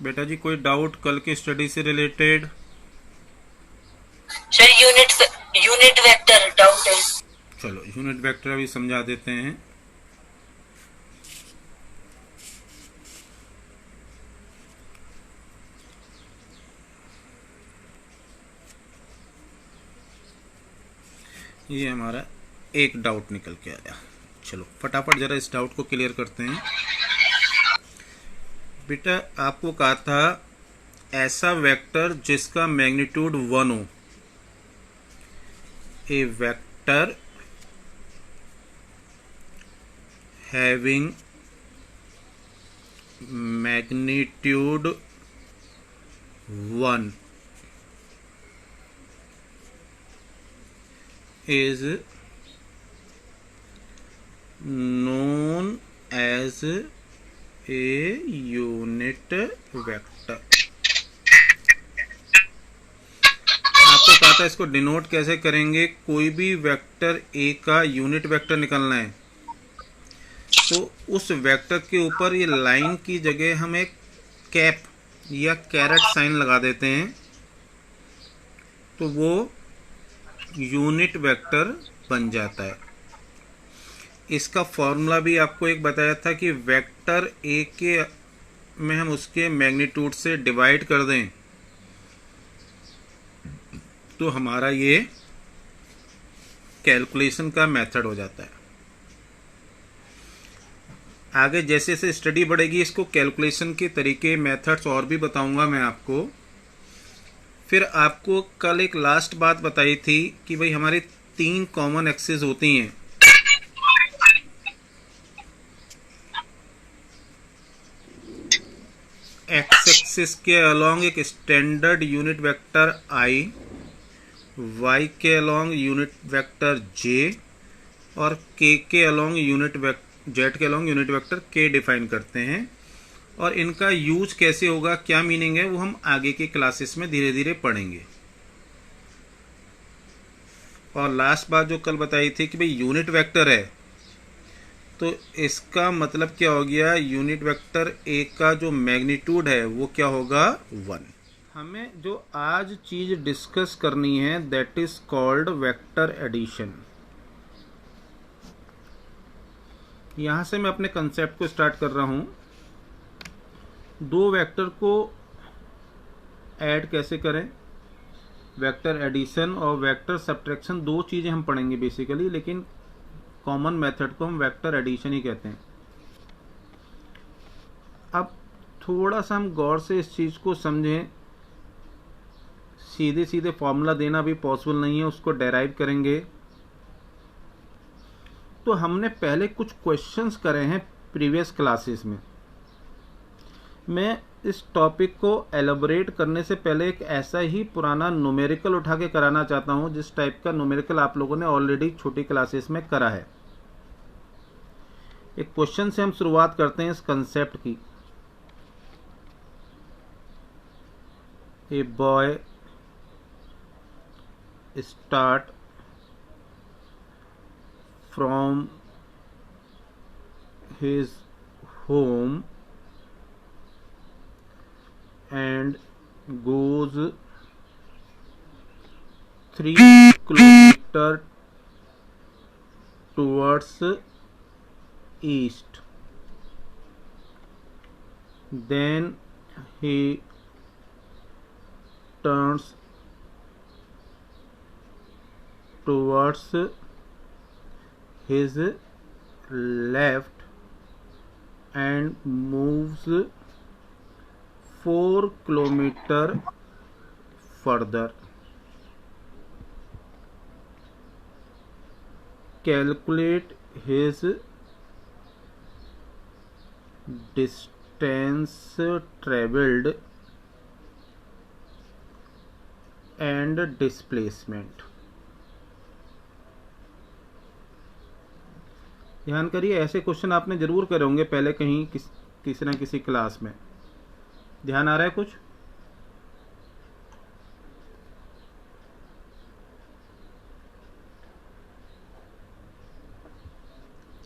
बेटा जी कोई डाउट कल की स्टडी से related? Sir unit vector doubt है। चलो यूनिट वेक्टर अभी समझा देते हैं। ये हमारा एक डाउट निकल के आया। चलो फटाफट जरा इस डाउट को क्लियर करते हैं। बेटा आपको कहा था ऐसा वेक्टर जिसका मैग्नीट्यूड 1 हो, a vector having magnitude 1 is known as a unit vector। आपको कहा था इसको डिनोट कैसे करेंगे। कोई भी वेक्टर ए का यूनिट वेक्टर निकालना है तो उस वेक्टर के ऊपर ये लाइन की जगह हम एक कैप या कैरेट साइन लगा देते हैं तो वो यूनिट वेक्टर बन जाता है। इसका फॉर्मूला भी आपको एक बताया था कि वेक्टर ए के में हम उसके मैग्नीट्यूड से डिवाइड कर दें तो हमारा ये कैलकुलेशन का मेथड हो जाता है। आगे जैसे जैसे स्टडी बढ़ेगी इसको कैलकुलेशन के तरीके मेथड्स और भी बताऊंगा मैं आपको। फिर आपको कल एक लास्ट बात बताई थी कि भाई हमारी 3 कॉमन एक्सिस होती हैं। एक्स एक्सिस के अलोंग एक स्टैंडर्ड यूनिट वेक्टर आई, वाई के अलोंग यूनिट वेक्टर जे और के अलोंग यूनिट वेक्टर जेड के अलोंग यूनिट वेक्टर के डिफाइन करते हैं। और इनका यूज कैसे होगा, क्या मीनिंग है, वो हम आगे के क्लासेस में धीरे धीरे पढ़ेंगे। और लास्ट बात जो कल बताई थी कि भाई यूनिट वेक्टर है तो इसका मतलब क्या हो गया, यूनिट वेक्टर ए का जो मैग्नीट्यूड है वो क्या होगा 1। हमें जो आज चीज डिस्कस करनी है that is called vector addition. यहां से मैं अपने कंसेप्ट को स्टार्ट कर रहा हूं। दो वेक्टर को ऐड कैसे करें, वेक्टर एडिशन और वेक्टर सब्ट्रैक्शन, दो चीज़ें हम पढ़ेंगे बेसिकली, लेकिन कॉमन मेथड को हम वेक्टर एडिशन ही कहते हैं। अब थोड़ा सा हम गौर से इस चीज़ को समझें। सीधे सीधे फॉर्मूला देना भी पॉसिबल नहीं है, उसको डेराइव करेंगे। तो हमने पहले कुछ क्वेश्चंस करे हैं प्रीवियस क्लासेस में। मैं इस टॉपिक को एलोबरेट करने से पहले एक ऐसा ही पुराना न्यूमेरिकल उठा के कराना चाहता हूं जिस टाइप का न्यूमेरिकल आप लोगों ने ऑलरेडी छोटी क्लासेस में करा है। एक क्वेश्चन से हम शुरुआत करते हैं इस कंसेप्ट की। A boy start from his home and goes 3 kilometer towards east. Then he turns towards his left and moves 4 kilometer further. Calculate his distance traveled and displacement। ध्यान करिए, ऐसे क्वेश्चन आपने जरूर करे होंगे पहले कहीं किसी ना किसी क्लास में। ध्यान आ रहा है कुछ?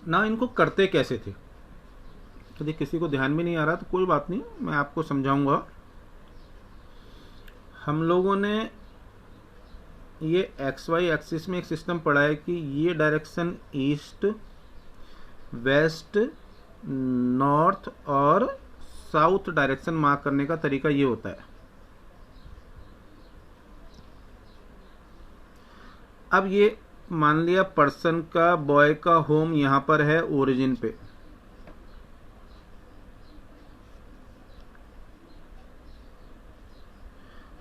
ना इनको करते कैसे थे। यदि किसी को ध्यान में नहीं आ रहा तो कोई बात नहीं, मैं आपको समझाऊंगा। हम लोगों ने ये एक्स वाई एक्सिस में एक सिस्टम पढ़ा है कि ये डायरेक्शन ईस्ट, वेस्ट, नॉर्थ और साउथ डायरेक्शन मार्क करने का तरीका ये होता है। अब ये मान लिया पर्सन का, बॉय का होम यहाँ पर है ओरिजिन पे,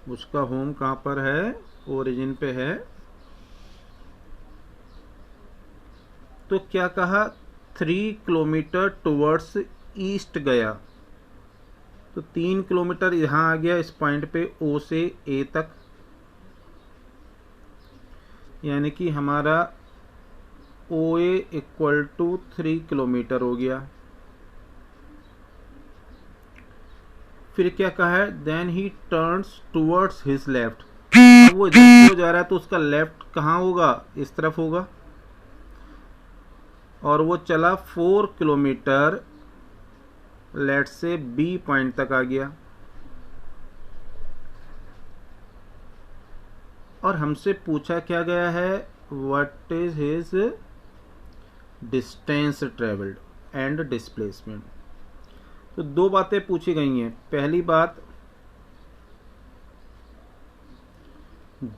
उसका होम कहाँ पर है, ओरिजिन पे है। तो क्या कहा, 3 किलोमीटर टुवर्ड्स ईस्ट गया, तो 3 किलोमीटर यहाँ आ गया इस पॉइंट पे ओ से ए तक, यानी कि हमारा O A equal to 3 kilometre हो गया। फिर क्या कहा है, then he turns towards his left. अब वो इधर को जा रहा है तो उसका लेफ्ट कहाँ होगा, इस तरफ होगा, और वो चला 4 किलोमीटर लेट से बी पॉइंट तक आ गया। और हमसे पूछा क्या गया है, what is his distance travelled and displacement. तो दो बातें पूछी गई हैं। पहली बात,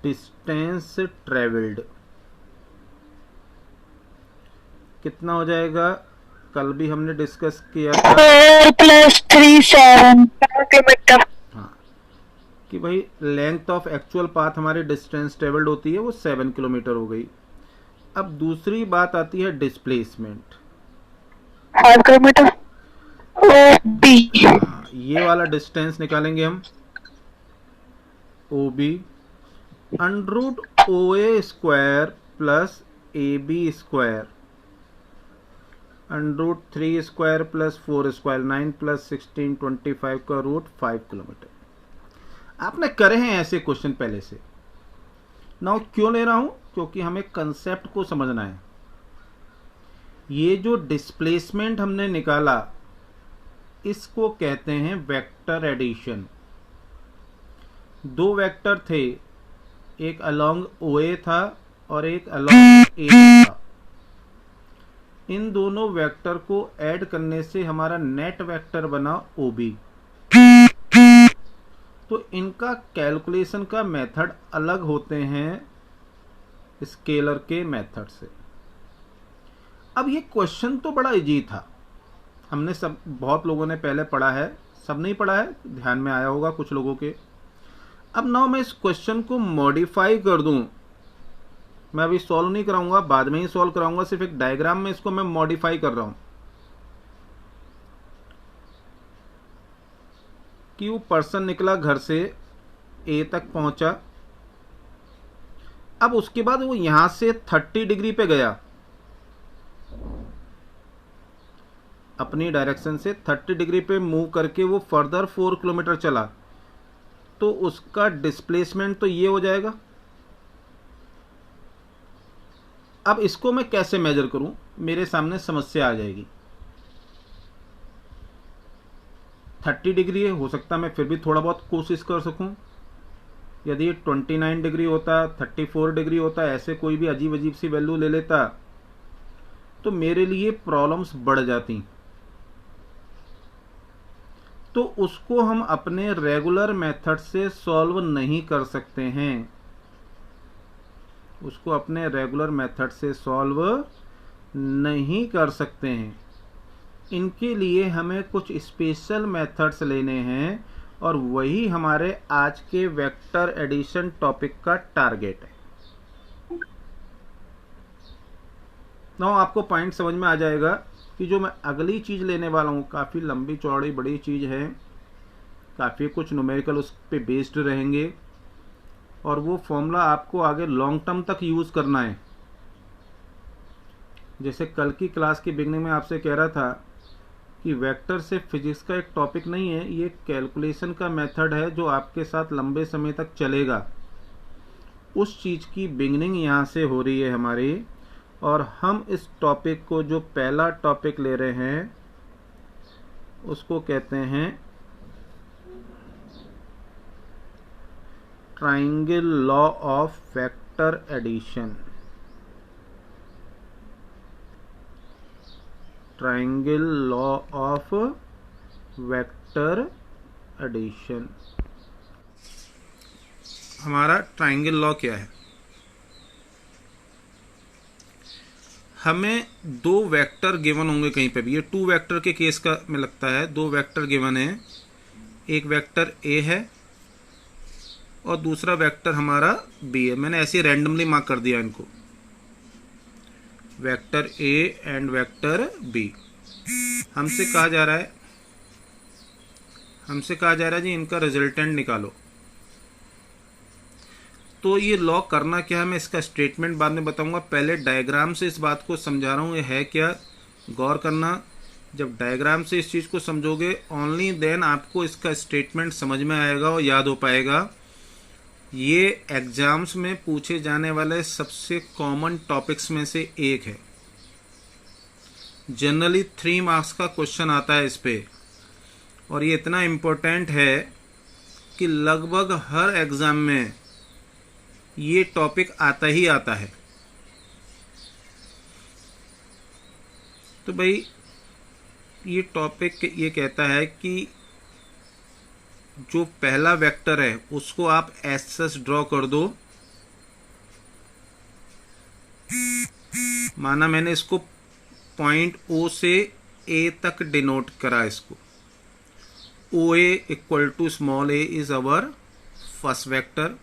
डिस्टेंस ट्रेवल्ड कितना हो जाएगा, कल भी हमने डिस्कस किया था 4 + 3 7 किलोमीटर। हाँ, कि भाई लेंथ ऑफ एक्चुअल पाथ हमारी डिस्टेंस ट्रेवल्ड होती है वो 7 किलोमीटर हो गई। अब दूसरी बात आती है डिस्प्लेसमेंट। 5 kilometre B. ये वाला डिस्टेंस निकालेंगे हम, O B underroot O A square plus A B square, underroot 3 square plus 4 square, 9 + 16 25 का रूट 5 किलोमीटर। आपने करे हैं ऐसे क्वेश्चन पहले से। नाउ क्यों ले रहा हूं, क्योंकि हमें कंसेप्ट को समझना है। ये जो डिस्प्लेसमेंट हमने निकाला इसको कहते हैं वेक्टर एडिशन। दो वेक्टर थे, एक अलोंग ओ ए था और एक अलोंग ए था। इन दोनों वेक्टर को ऐड करने से हमारा नेट वेक्टर बना ओ बी। तो इनका कैलकुलेशन का मेथड अलग होते हैं स्केलर के मेथड से। अब ये क्वेश्चन तो बड़ा इजी था, हमने सब बहुत लोगों ने पहले पढ़ा है, सब नहीं पढ़ा है, ध्यान में आया होगा कुछ लोगों के। अब नाउ मैं इस क्वेश्चन को मॉडिफाई कर दूं, मैं अभी सॉल्व नहीं कराऊंगा, बाद में ही सॉल्व कराऊंगा, सिर्फ एक डायग्राम में इसको मैं मॉडिफाई कर रहा हूं कि वो पर्सन निकला घर से, ए तक पहुंचा। अब उसके बाद वो यहां से 30 डिग्री पे गया, अपनी डायरेक्शन से 30 डिग्री पे मूव करके वो फर्दर 4 किलोमीटर चला, तो उसका डिस्प्लेसमेंट तो ये हो जाएगा। अब इसको मैं कैसे मेजर करूं, मेरे सामने समस्या आ जाएगी। 30 डिग्री है, हो सकता मैं फिर भी थोड़ा बहुत कोशिश कर सकूं। यदि 29 डिग्री होता, 34 डिग्री होता, ऐसे कोई भी अजीब अजीब सी वैल्यू ले लेता तो मेरे लिए प्रॉब्लम्स बढ़ जाती। तो उसको हम अपने रेगुलर मेथड से सॉल्व नहीं कर सकते हैं, उसको अपने रेगुलर मेथड से सॉल्व नहीं कर सकते हैं। इनके लिए हमें कुछ स्पेशल मेथड्स लेने हैं और वही हमारे आज के वेक्टर एडिशन टॉपिक का टारगेट है। नाउ आपको पॉइंट समझ में आ जाएगा कि जो मैं अगली चीज़ लेने वाला हूँ काफ़ी लंबी चौड़ी बड़ी चीज़ है, काफ़ी कुछ न्यूमेरिकल उस पे बेस्ड रहेंगे और वो फॉर्मूला आपको आगे लॉन्ग टर्म तक यूज़ करना है। जैसे कल की क्लास की बिगनिंग में आपसे कह रहा था कि वेक्टर से फिजिक्स का एक टॉपिक नहीं है, ये कैलकुलेशन का मेथड है जो आपके साथ लंबे समय तक चलेगा। उस चीज़ की बिगनिंग यहाँ से हो रही है हमारी, और हम इस टॉपिक को जो पहला टॉपिक ले रहे हैं उसको कहते हैं triangle law of vector addition. Triangle law of vector addition. हमारा ट्राइंगल लॉ क्या है? हमें दो वेक्टर गिवन होंगे कहीं पे भी, ये टू वेक्टर के केस का में लगता है। दो वेक्टर गिवन है, एक वेक्टर ए है और दूसरा वेक्टर हमारा बी है। मैंने ऐसे रैंडमली मार्क कर दिया इनको, vector A and vector B. हमसे कहा जा रहा है जी इनका रिजल्टेंट निकालो। तो ये लॉ करना क्या है, मैं इसका स्टेटमेंट बाद में बताऊंगा। पहले डायग्राम से इस बात को समझा रहा हूँ, ये है क्या, गौर करना। जब डायग्राम से इस चीज़ को समझोगे ओनली देन आपको इसका स्टेटमेंट समझ में आएगा और याद हो पाएगा। ये एग्जाम्स में पूछे जाने वाले सबसे कॉमन टॉपिक्स में से एक है। जनरली 3 मार्क्स का क्वेश्चन आता है इस पे, और ये इतना इम्पोर्टेंट है कि लगभग हर एग्जाम में ये टॉपिक आता ही आता है। तो भाई ये टॉपिक ये कहता है कि जो पहला वेक्टर है उसको आप ऐसे ड्रॉ कर दो। माना मैंने इसको पॉइंट ओ से ए तक डिनोट करा, इसको O A equal to small a is our first vector.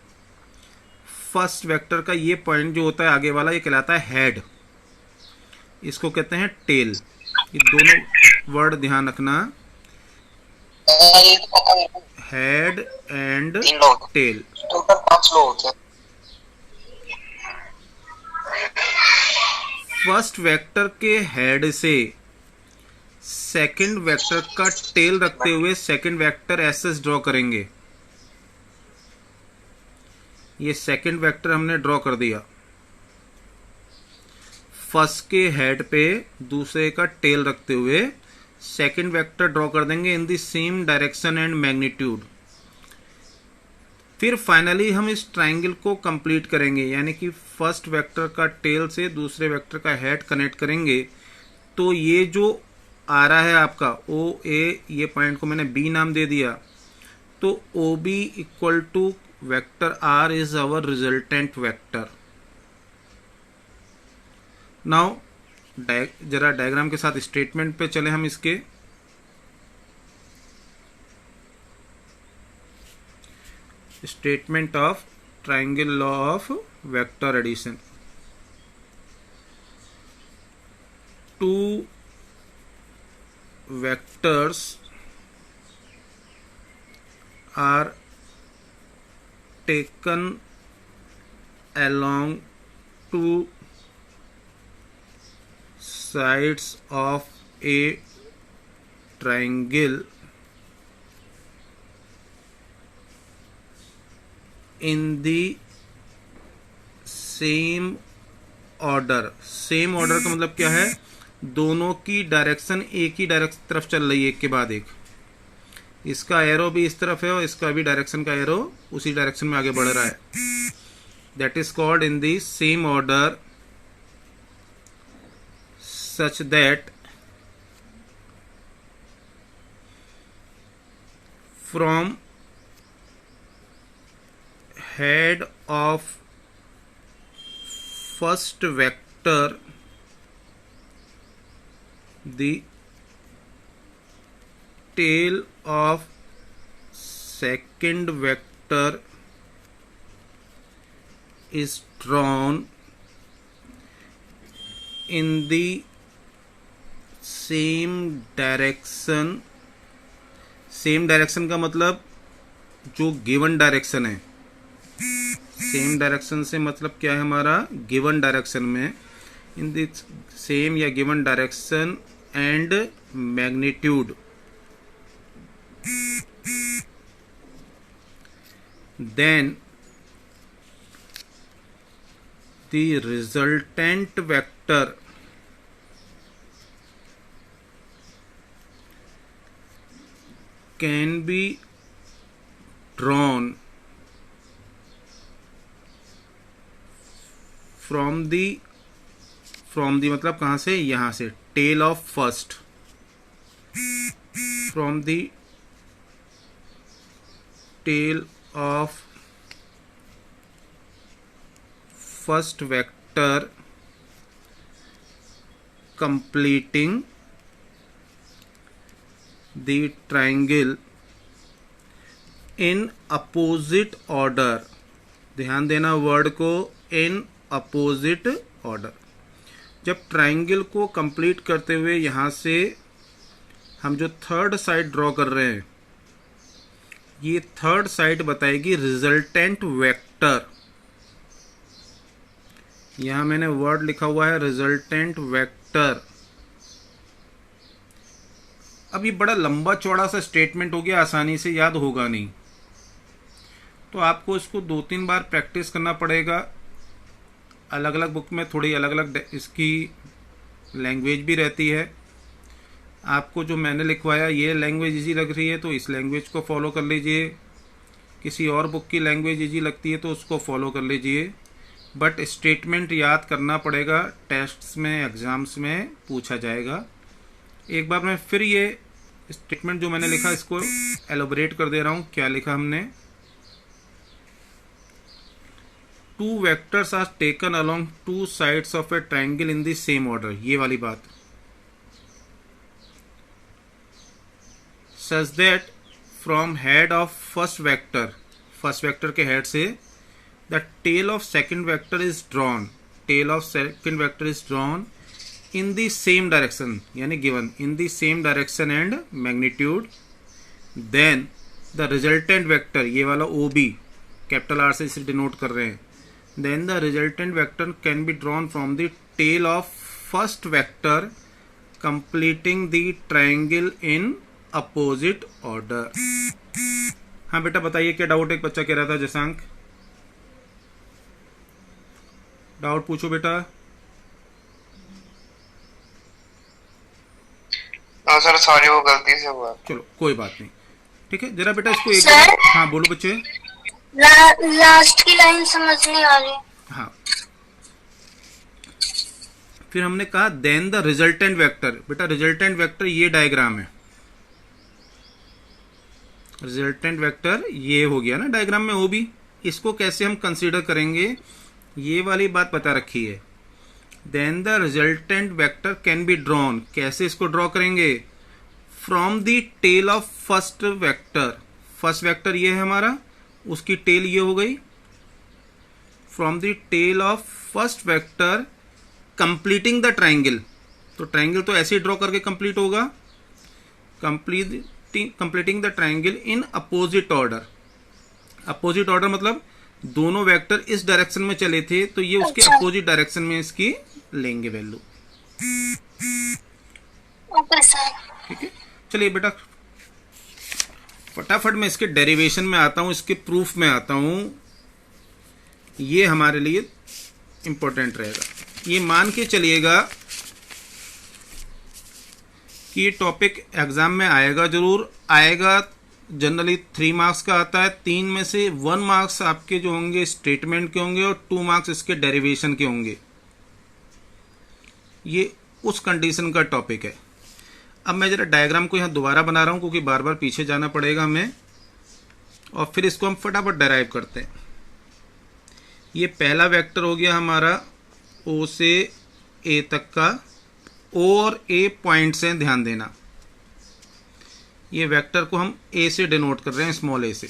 First vector का ये पॉइंट जो होता है आगे वाला, ये कहलाता है हेड, इसको कहते हैं टेल। ये दोनों वर्ड ध्यान रखना, हेड एंड टेल। टोटल 5 लोग होते हैं। फर्स्ट वेक्टर के हेड से सेकंड वेक्टर का टेल रखते हुए सेकंड वेक्टर ऐसे ड्रॉ करेंगे। ये सेकंड वेक्टर हमने ड्रॉ कर दिया। फर्स्ट के हेड पे दूसरे का टेल रखते हुए सेकंड वेक्टर ड्रॉ कर देंगे इन the same direction and magnitude. फिर फाइनली हम इस ट्राइंगल को कंप्लीट करेंगे, यानी कि फर्स्ट वेक्टर का टेल से दूसरे वेक्टर का हेड कनेक्ट करेंगे। तो ये जो आ रहा है आपका ओ ए, ये पॉइंट को मैंने बी नाम दे दिया। तो O B equal to vector R is our resultant vector. Now जरा डायग्राम के साथ स्टेटमेंट पे चले हम इसके। Statement of triangle law of vector addition. Two vectors are taken along two sides of a triangle in the same order। Same order का मतलब क्या है, दोनों की डायरेक्शन एक ही डायरेक्शन तरफ चल रही है, एक के बाद एक। इसका एरो भी इस तरफ है और इसका भी डायरेक्शन का एरो उसी डायरेक्शन में आगे बढ़ रहा है। That is called in the same order such that from head of first vector the tail of second vector is drawn in the same direction। Same direction का मतलब जो गिवन डायरेक्शन है, सेम डायरेक्शन से मतलब क्या है हमारा, given direction में, इन द सेम या given direction and magnitude. Then the resultant vector can be drawn from the मतलब कहाँ से, यहाँ से, tail of first, from the tail of first vector completing the triangle in opposite order। ध्यान देना word को, in opposite order। जब triangle को कंप्लीट करते हुए यहां से हम जो थर्ड साइड ड्रॉ कर रहे हैं, ये थर्ड साइड बताएगी रिजल्टेंट वेक्टर। यहां मैंने वर्ड लिखा हुआ है रिजल्टेंट वेक्टर। अब ये बड़ा लंबा चौड़ा सा स्टेटमेंट हो गया, आसानी से याद होगा नहीं, तो आपको इसको 2-3 बार प्रैक्टिस करना पड़ेगा। अलग अलग बुक में थोड़ी अलग अलग इसकी लैंग्वेज भी रहती है। आपको जो मैंने लिखवाया ये लैंग्वेज इजी लग रही है तो इस लैंग्वेज को फॉलो कर लीजिए, किसी और बुक की लैंग्वेज इजी लगती है तो उसको फॉलो कर लीजिए, बट स्टेटमेंट याद करना पड़ेगा, टेस्ट्स में एग्जाम्स में पूछा जाएगा। एक बार मैं फिर ये स्टेटमेंट जो मैंने लिखा इसको एलोबरेट कर दे रहा हूं। क्या लिखा हमने, 2 vectors are taken along 2 sides of a triangle in the same order, ये वाली बात। Such that from head of first vector के हेड से the tail of second vector is drawn in the same direction, यानी given in the same direction and magnitude, then the resultant vector, ये वाला OB capital R से इसे denote कर रहे हैं, then the resultant vector can be drawn from the tail of first vector completing the triangle in opposite order। हाँ बेटा बताइए क्या डाउट, एक बच्चा कह रहा था जसांक, डाउट पूछो बेटा। सर सॉरी वो गलती से हुआ। चलो कोई बात नहीं, ठीक है। जरा बेटा इसको एक सर? बार, हाँ बोलो बच्चे। लास्ट की लाइन समझ नहीं आ रही। हाँ, फिर हमने कहा देन द रिजल्टेंट वेक्टर। बेटा रिजल्टेंट वेक्टर ये डायग्राम है, रिजल्टेंट वेक्टर ये हो गया ना डायग्राम में OB। इसको कैसे हम कंसीडर करेंगे, ये वाली बात बता रखी है। Then the resultant vector can be drawn, कैसे इसको ड्रॉ करेंगे, from the tail of first vector. First vector ये है हमारा, उसकी टेल ये हो गई, from the tail of first vector completing the triangle. तो ट्राइंगल तो ऐसे ही ड्रॉ करके कंप्लीट होगा, completing the triangle in opposite order. Opposite order मतलब दोनों वेक्टर इस डायरेक्शन में चले थे तो ये उसके अपोजिट डायरेक्शन में इसकी लेंगे वैल्यू। ठीक है, चलिए बेटा फटाफट मैं इसके डेरिवेशन में आता हूं, इसके प्रूफ में आता हूं। ये हमारे लिए इंपॉर्टेंट रहेगा। ये मान के चलिएगा कि ये टॉपिक एग्जाम में आएगा, जरूर आएगा। जनरली 3 मार्क्स का आता है, 3 में से 1 मार्क्स आपके जो होंगे स्टेटमेंट के होंगे और 2 मार्क्स इसके डेरिवेशन के होंगे। ये उस कंडीशन का टॉपिक है। अब मैं जरा डायग्राम को यहाँ दोबारा बना रहा हूँ क्योंकि बार बार पीछे जाना पड़ेगा हमें, और फिर इसको हम फटाफट डेराइव करते हैं। ये पहला वेक्टर हो गया हमारा O से A तक का, O और A पॉइंट्स हैं, ध्यान देना। ये वेक्टर को हम A से डिनोट कर रहे हैं, स्मॉल a से।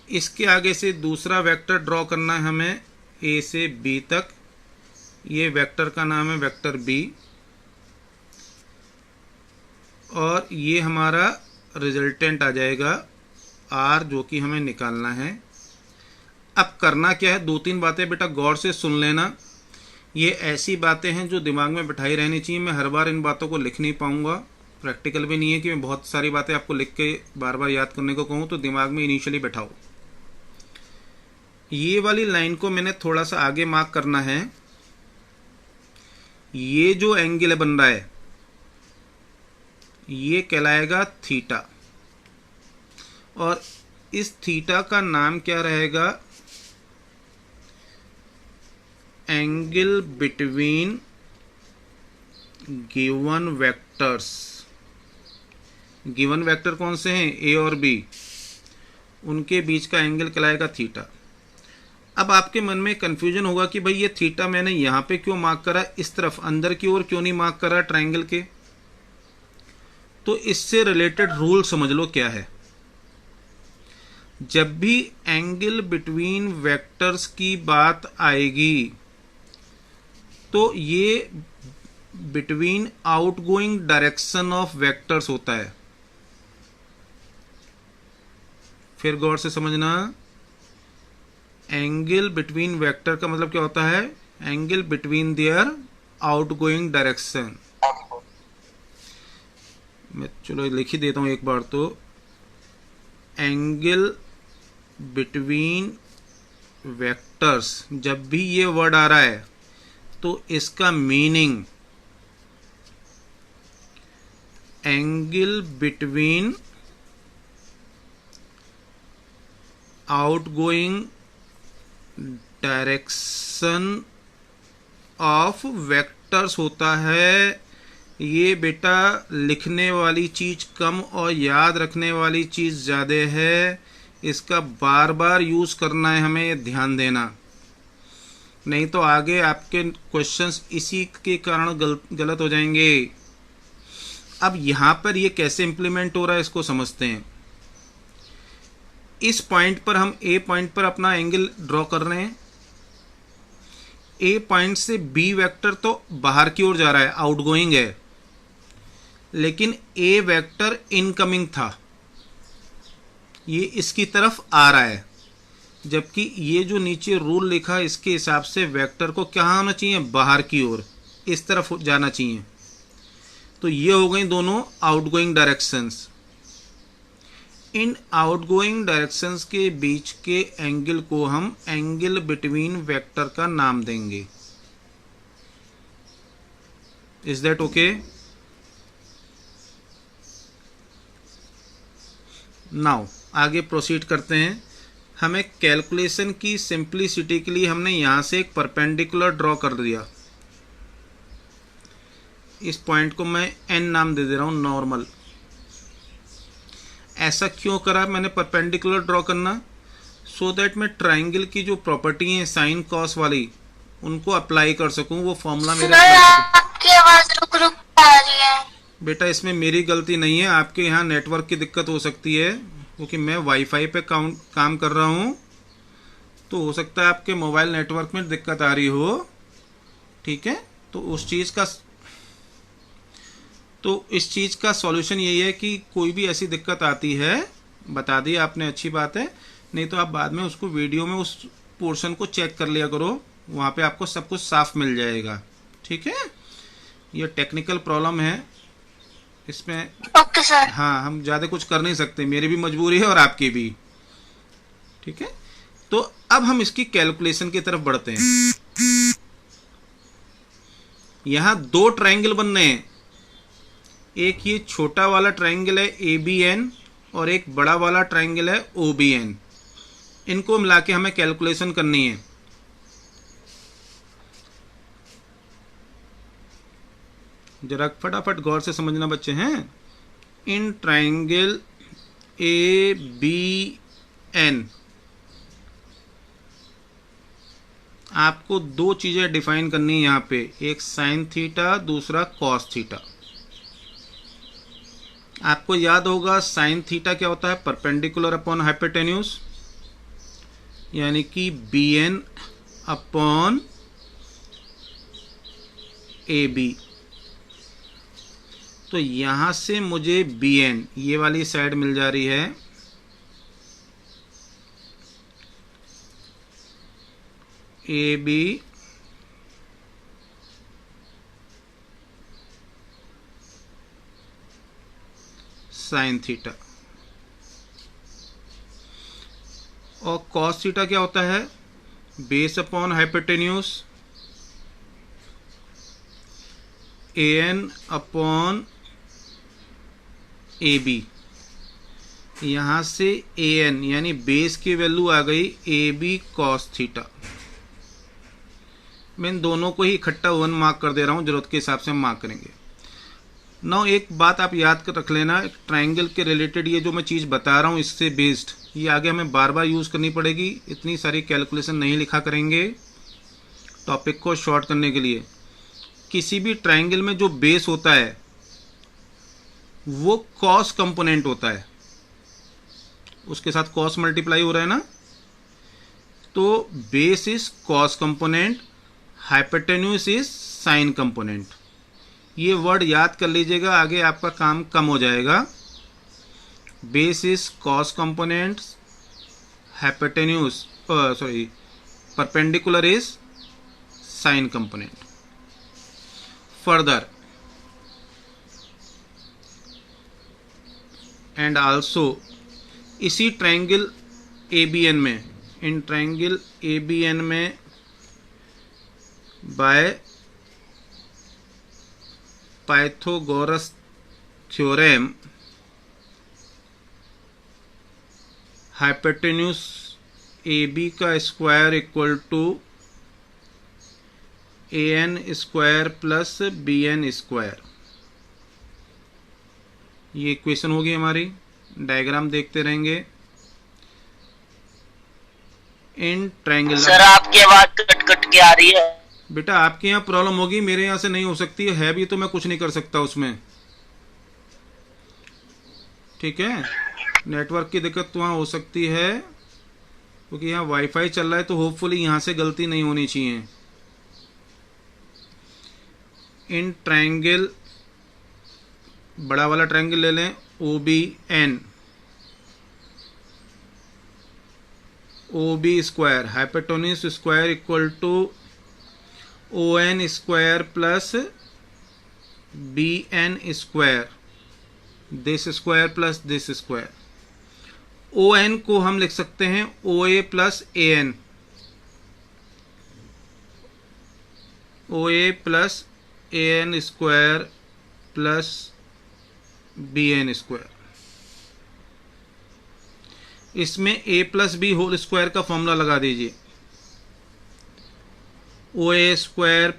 इसके आगे से दूसरा वेक्टर ड्रॉ करना है हमें A से B तक। ये वेक्टर का नाम है वेक्टर B, और ये हमारा रिजल्टेंट आ जाएगा R, जो कि हमें निकालना है। अब करना क्या है, 2-3 बातें बेटा गौर से सुन लेना। ये ऐसी बातें हैं जो दिमाग में बिठाई रहनी चाहिए। मैं हर बार इन बातों को लिख नहीं पाऊंगा, प्रैक्टिकल भी नहीं है कि मैं बहुत सारी बातें आपको लिख के बार बार याद करने को कहूँ, तो दिमाग में इनिशियली बैठाओ। ये वाली लाइन को मैंने थोड़ा सा आगे मार्क करना है। ये जो एंगल बन रहा है ये कहलाएगा थीटा, और इस थीटा का नाम क्या रहेगा? Angle between given vectors. Given vector कौन से हैं? ए और बी, उनके बीच का एंगल कहलाएगा थीटा। अब आपके मन में कंफ्यूजन होगा कि भाई ये थीटा मैंने यहाँ पे क्यों मार्क करा, इस तरफ अंदर की ओर क्यों नहीं मार्क करा ट्रायंगल के? तो इससे रिलेटेड रूल समझ लो क्या है। जब भी एंगल बिटवीन वेक्टर्स की बात आएगी तो ये between outgoing direction of vectors होता है। फिर गौर से समझना, एंगल बिटवीन वेक्टर का मतलब क्या होता है? Angle between their outgoing direction. मैं चलो लिख ही देता हूं एक बार। तो एंगल बिटवीन वेक्टर्स, जब भी ये वर्ड आ रहा है तो इसका meaning angle between outgoing direction of vectors होता है। ये बेटा लिखने वाली चीज कम और याद रखने वाली चीज ज्यादा है। इसका बार बार यूज करना है, हमें ध्यान देना, नहीं तो आगे आपके क्वेश्चंस इसी के कारण गलत हो जाएंगे। अब यहां पर ये कैसे इंप्लीमेंट हो रहा है इसको समझते हैं। इस पॉइंट पर हम ए पॉइंट पर अपना एंगल ड्रॉ कर रहे हैं। ए पॉइंट से बी वेक्टर तो बाहर की ओर जा रहा है, आउटगोइंग है, लेकिन ए वेक्टर इनकमिंग था, ये इसकी तरफ आ रहा है। जबकि ये जो नीचे रूल लिखा है इसके हिसाब से वेक्टर को क्या होना चाहिए? बाहर की ओर, इस तरफ जाना चाहिए। तो ये हो गई दोनों आउटगोइंग डायरेक्शंस। इन आउटगोइंग डायरेक्शंस के बीच के एंगल को हम एंगल बिटवीन वेक्टर का नाम देंगे। Is that okay? नाउ आगे प्रोसीड करते हैं। हमें कैलकुलेशन की सिंप्लिसिटी के लिए हमने यहां से एक परपेंडिकुलर ड्रॉ कर दिया। इस पॉइंट को मैं एन नाम दे रहा हूं, नॉर्मल। ऐसा क्यों करा मैंने परपेंडिकुलर ड्रॉ करना? सो दैट मैं ट्राइंगल की जो प्रॉपर्टी है साइन कॉस वाली, उनको अप्लाई कर सकूं, वो फॉर्मूला मेरे आपकी आवाज रुक रुक आ रही है। बेटा इसमें मेरी गलती नहीं है, आपके यहाँ नेटवर्क की दिक्कत हो सकती है, क्योंकि मैं वाईफाई पे काम कर रहा हूँ, तो हो सकता है आपके मोबाइल नेटवर्क में दिक्कत आ रही हो। ठीक है, तो इस चीज़ का सॉल्यूशन यही है कि कोई भी ऐसी दिक्कत आती है बता दी आपने, अच्छी बात है, नहीं तो आप बाद में उसको वीडियो में उस पोर्शन को चेक कर लिया करो, वहाँ पे आपको सब कुछ साफ मिल जाएगा। ठीक है, ये टेक्निकल प्रॉब्लम है, इसमें ओके सर। हाँ हम ज़्यादा कुछ कर नहीं सकते, मेरी भी मजबूरी है और आपकी भी। ठीक है, तो अब हम इसकी कैलकुलेशन की तरफ बढ़ते हैं। यहां दो ट्रायंगल बन रहे हैं, एक ये छोटा वाला ट्रायंगल है ABN और एक बड़ा वाला ट्रायंगल है OBN। इनको मिला के हमें कैलकुलेशन करनी है। जरा फटाफट गौर से समझना बच्चे हैं। इन ट्रायंगल ABN आपको दो चीजें डिफाइन करनी है यहाँ पे, एक साइन थीटा, दूसरा कॉस थीटा। आपको याद होगा साइन थीटा क्या होता है? परपेंडिकुलर अपॉन हाइपोटेन्यूज, यानी कि BN अपॉन AB। तो यहां से मुझे BN ये वाली साइड मिल जा रही है, AB साइन थीटा, और कॉस थीटा क्या होता है? Base upon hypotenuse, AN upon A B, यहाँ से ए एन यानी बेस की वैल्यू आ गई ए बी कॉस थीटा। मैं इन दोनों को ही इकट्ठा 1 मार्क कर दे रहा हूँ, जरूरत के हिसाब से हम मार्क करेंगे। नाउ एक बात आप याद कर रख लेना, ट्रायंगल के रिलेटेड ये जो मैं चीज़ बता रहा हूँ इससे बेस्ड, ये आगे हमें बार बार यूज़ करनी पड़ेगी, इतनी सारी कैलकुलेशन नहीं लिखा करेंगे टॉपिक को शॉर्ट करने के लिए। किसी भी ट्रायंगल में जो बेस होता है वो कॉस कंपोनेंट होता है, उसके साथ कॉस मल्टीप्लाई हो रहा है ना, तो base is cos component, hypotenuse is sine component. ये वर्ड याद कर लीजिएगा, आगे आपका काम कम हो जाएगा। Base is cos component, hypotenuse perpendicular is sine component. Further and also इसी ट्रायंगल ABN में, इन ट्रायंगल ABN में by Pythagoras theorem hypotenuse AB का square equal to AN square plus BN square, ये इक्वेशन होगी हमारी। Diagram देखते रहेंगे। In triangle, sir आपकी आवाज कट कट के आ रही है। बेटा आपके यहाँ प्रॉब्लम होगी, मेरे यहाँ से नहीं हो सकती है भी तो मैं कुछ नहीं कर सकता उसमें, ठीक है। नेटवर्क की दिक्कत तो वहाँ हो सकती है क्योंकि यहाँ वाईफाई चल रहा है, तो होपफुली यहाँ से गलती नहीं होनी चाहिए। इन ट्रायंगल, बड़ा वाला ट्रायंगल ले लें OBN, OB square hypotenuse square equal to ON square plus BN square, this square plus this square. ON को हम लिख सकते हैं OA plus AN, OA plus AN square plus BN square. इसमें A plus B whole square का formula लगा दीजिए, OA square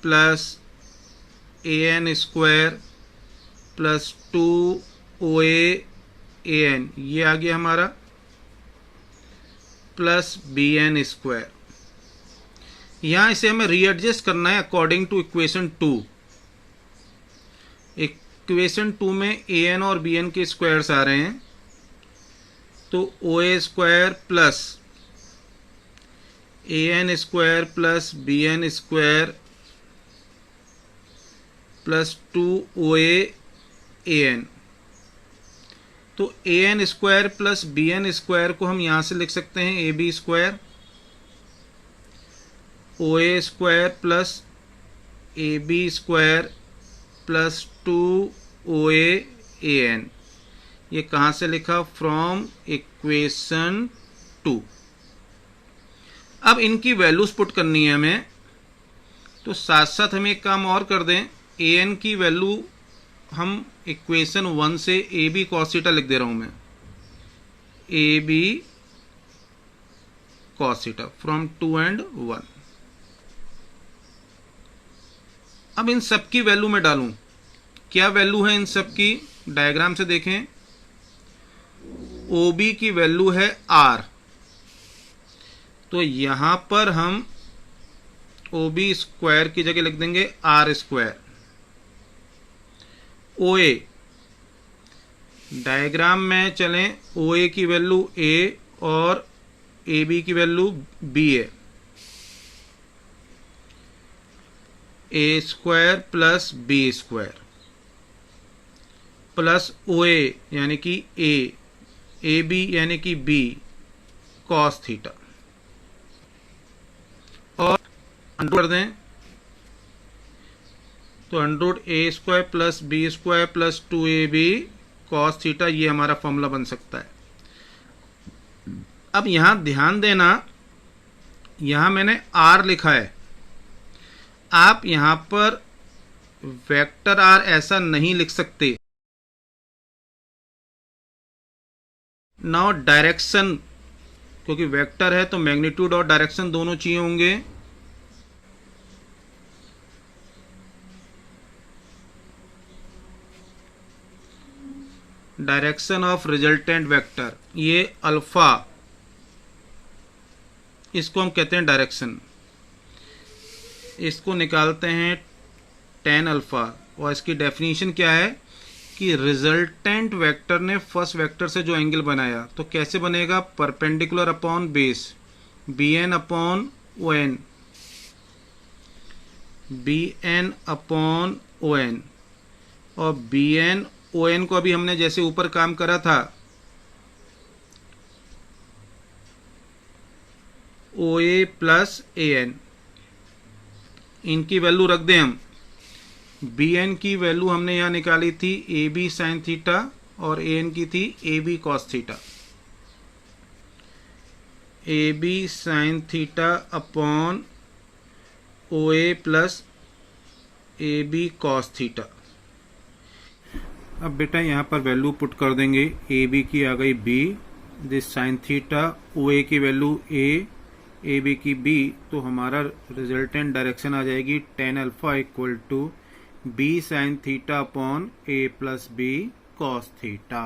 plus AN square plus 2OA AN, ये आ गया हमारा, प्लस BN स्क्वायर। यहाँ इसे हमें रीएडजस्ट करना है अकॉर्डिंग टू इक्वेशन 2। इक्वेशन 2 में AN और BN के स्क्वायर्स आ रहे हैं, तो OA square plus AN square plus BN square plus 2OA AN, तो AN square plus BN square को हम यहाँ से लिख सकते हैं AB square, OA square plus AB square plus 2OA AN। ये कहाँ से लिखा? From equation 2। अब इनकी वैल्यूज पुट करनी है हमें, तो साथ साथ हम एक काम और कर दें, AN की वैल्यू हम इक्वेशन 1 से AB cos थीटा लिख दे रहा हूं मैं, AB cos theta from 2 and 1। अब इन सब की वैल्यू मैं डालूं, क्या वैल्यू है इन सब की? डायग्राम से देखें, OB की वैल्यू है R, तो यहां पर हम OB स्क्वायर की जगह लिख देंगे R स्क्वायर। OA, डायग्राम में चलें, OA की वैल्यू A और AB की वैल्यू B है, A square plus B square plus OA यानी कि A, AB यानी कि B cos थीटा, और अंडर कर दें तो under A square plus B square plus 2AB cos theta, ये हमारा फॉर्मूला बन सकता है। अब यहां ध्यान देना, यहां मैंने R लिखा है, आप यहां पर वेक्टर R ऐसा नहीं लिख सकते, नाउ डायरेक्शन, क्योंकि वेक्टर है तो मैग्नीट्यूड और डायरेक्शन दोनों चाहिए होंगे। डायरेक्शन ऑफ रिजल्टेंट वेक्टर, ये अल्फा, इसको हम कहते हैं डायरेक्शन। इसको निकालते हैं tan अल्फा, और इसकी डेफिनेशन क्या है कि रिजल्टेंट वेक्टर ने फर्स्ट वेक्टर से जो एंगल बनाया तो कैसे बनेगा, perpendicular upon base bn upon on, bn upon on, और bn on को अभी हमने जैसे ऊपर काम करा था OA प्लस AN, इनकी वैल्यू रख दें हम। BN की वैल्यू हमने यहाँ निकाली थी AB साइन थीटा और AN की थी AB cos theta. AB sine theta upon OA plus AB cos theta. अब बेटा यहाँ पर वैल्यू पुट कर देंगे। AB की आ गई B, this sine theta, OA की वैल्यू A, AB की B, तो हमारा रिजल्टेंट डायरेक्शन आ जाएगी tan alpha equal to B sine theta upon A plus B cos theta.